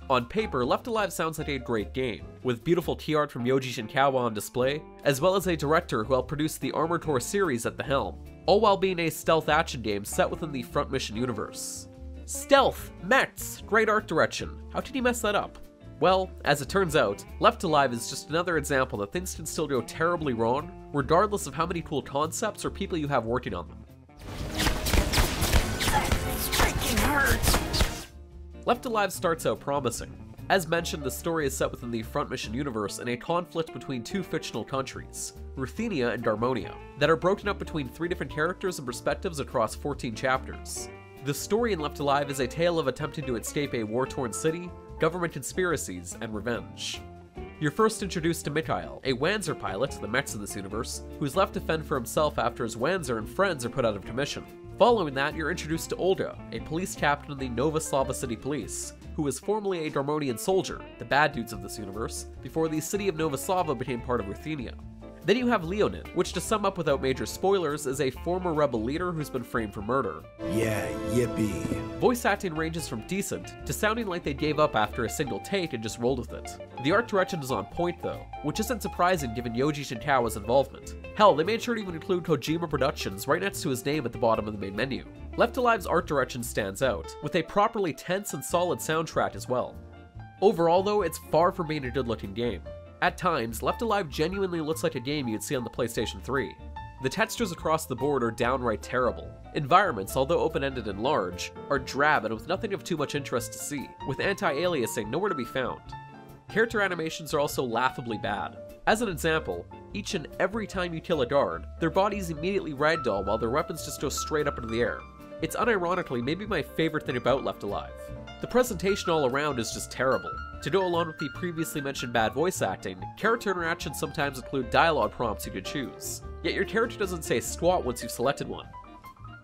On paper, Left Alive sounds like a great game, with beautiful key art from Yoji Shinkawa on display, as well as a director who helped produce the Armored Core series at the helm, all while being a stealth action game set within the Front Mission universe. Stealth, mechs, great art direction, how did he mess that up? Well, as it turns out, Left Alive is just another example that things can still go terribly wrong, regardless of how many cool concepts or people you have working on them. This freaking hurts! Left Alive starts out promising. As mentioned, the story is set within the Front Mission universe in a conflict between two fictional countries, Ruthenia and Darmonia, that are broken up between 3 different characters and perspectives across 14 chapters. The story in Left Alive is a tale of attempting to escape a war-torn city, government conspiracies, and revenge. You're first introduced to Mikhail, a Wanzer pilot, the mechs of this universe, who's left to fend for himself after his Wanzer and friends are put out of commission. Following that, you're introduced to Olga, a police captain in the Nova Slava City Police, who was formerly a Darmonian soldier, the bad dudes of this universe, before the city of Nova Slava became part of Ruthenia. Then you have Leonid, which to sum up without major spoilers is a former rebel leader who's been framed for murder. Yeah, yippee. Voice acting ranges from decent to sounding like they gave up after a single take and just rolled with it. The art direction is on point though, which isn't surprising given Yoji Shinkawa's involvement. Hell, they made sure to even include Kojima Productions right next to his name at the bottom of the main menu. Left Alive's art direction stands out, with a properly tense and solid soundtrack as well. Overall though, it's far from being a good looking game. At times, Left Alive genuinely looks like a game you'd see on the PlayStation 3. The textures across the board are downright terrible. Environments, although open-ended and large, are drab and with nothing of too much interest to see, with anti-aliasing nowhere to be found. Character animations are also laughably bad. As an example, each and every time you kill a guard, their bodies immediately ragdoll while their weapons just go straight up into the air. It's unironically maybe my favorite thing about Left Alive. The presentation all around is just terrible. To go along with the previously mentioned bad voice acting, character interactions sometimes include dialogue prompts you could choose, yet your character doesn't say squat once you've selected one.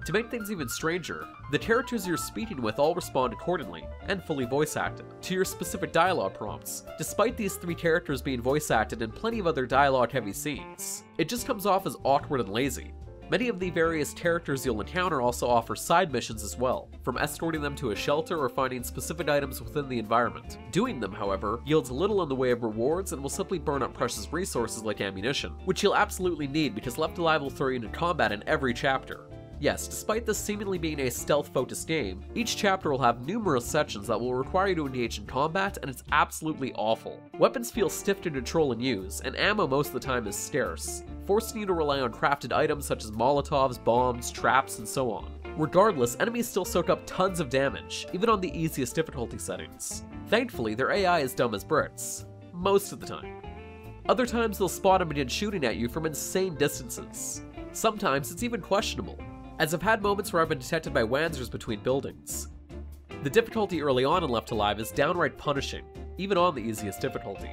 To make things even stranger, the characters you're speaking with all respond accordingly, and fully voice acted, to your specific dialogue prompts, despite these 3 characters being voice acted in plenty of other dialogue heavy scenes. It just comes off as awkward and lazy. Many of the various characters you'll encounter also offer side missions as well, from escorting them to a shelter or finding specific items within the environment. Doing them, however, yields little in the way of rewards and will simply burn up precious resources like ammunition, which you'll absolutely need because Left Alive will throw you into combat in every chapter. Yes, despite this seemingly being a stealth-focused game, each chapter will have numerous sections that will require you to engage in combat, and it's absolutely awful. Weapons feel stiff to control and use, and ammo most of the time is scarce, forcing you to rely on crafted items such as molotovs, bombs, traps, and so on. Regardless, enemies still soak up tons of damage, even on the easiest difficulty settings. Thankfully, their AI is dumb as bricks. Most of the time. Other times they'll spot and begin shooting at you from insane distances. Sometimes it's even questionable, as I've had moments where I've been detected by Wanzers between buildings. The difficulty early on in Left Alive is downright punishing, even on the easiest difficulty.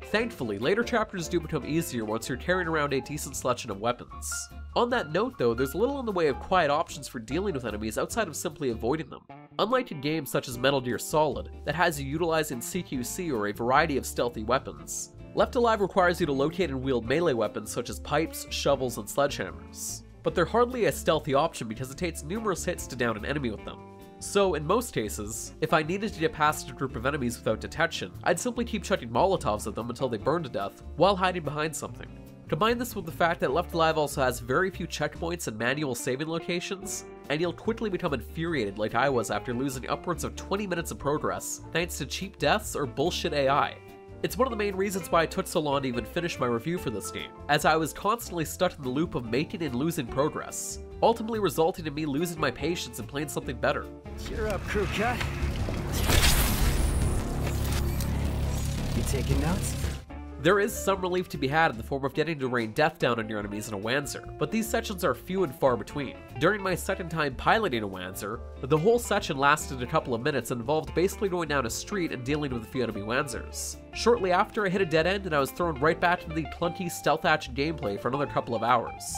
Thankfully, later chapters do become easier once you're carrying around a decent selection of weapons. On that note though, there's little in the way of quiet options for dealing with enemies outside of simply avoiding them. Unlike in games such as Metal Gear Solid, that has you utilizing CQC or a variety of stealthy weapons, Left Alive requires you to locate and wield melee weapons such as pipes, shovels, and sledgehammers. But they're hardly a stealthy option because it takes numerous hits to down an enemy with them. So in most cases, if I needed to get past a group of enemies without detection, I'd simply keep chucking molotovs at them until they burn to death, while hiding behind something. Combine this with the fact that Left Alive also has very few checkpoints and manual saving locations, and you'll quickly become infuriated like I was after losing upwards of 20 minutes of progress thanks to cheap deaths or bullshit AI. It's one of the main reasons why it took so long to even finish my review for this game, as I was constantly stuck in the loop of making and losing progress, ultimately resulting in me losing my patience and playing something better. Cheer up, crew cut. You taking notes? There is some relief to be had in the form of getting to rain death down on your enemies in a Wanzer, but these sections are few and far between. During my second time piloting a Wanzer, the whole section lasted a couple of minutes and involved basically going down a street and dealing with a few enemy Wanzers. Shortly after, I hit a dead end and I was thrown right back into the clunky stealth action gameplay for another couple of hours.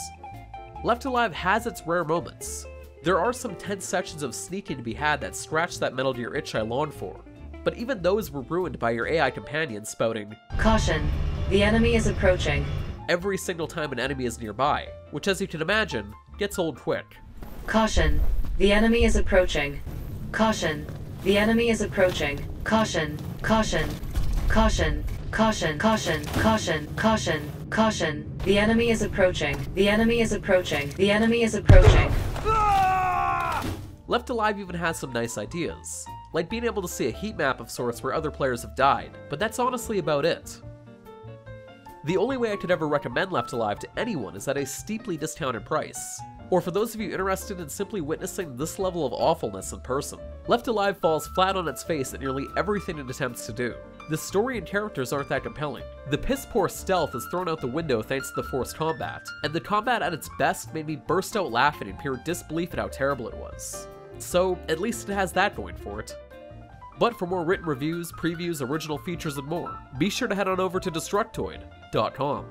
Left Alive has its rare moments. There are some tense sections of sneaking to be had that scratch that Metal Gear itch I longed for, but even those were ruined by your AI companion spouting, "Caution, the enemy is approaching," every single time an enemy is nearby, which as you can imagine, gets old quick. "Caution, the enemy is approaching. Caution, The enemy is approaching. Caution. Caution. Caution. Caution. Caution. Caution. Caution. Caution. The enemy is approaching. The enemy is approaching. The enemy is approaching. Left Alive even has some nice ideas, like being able to see a heat map of sorts where other players have died, but that's honestly about it. The only way I could ever recommend Left Alive to anyone is at a steeply discounted price, or for those of you interested in simply witnessing this level of awfulness in person. Left Alive falls flat on its face at nearly everything it attempts to do. The story and characters aren't that compelling. The piss-poor stealth is thrown out the window thanks to the forced combat, and the combat at its best made me burst out laughing in pure disbelief at how terrible it was. So, at least it has that going for it. But for more written reviews, previews, original features, and more, be sure to head on over to Destructoid.com.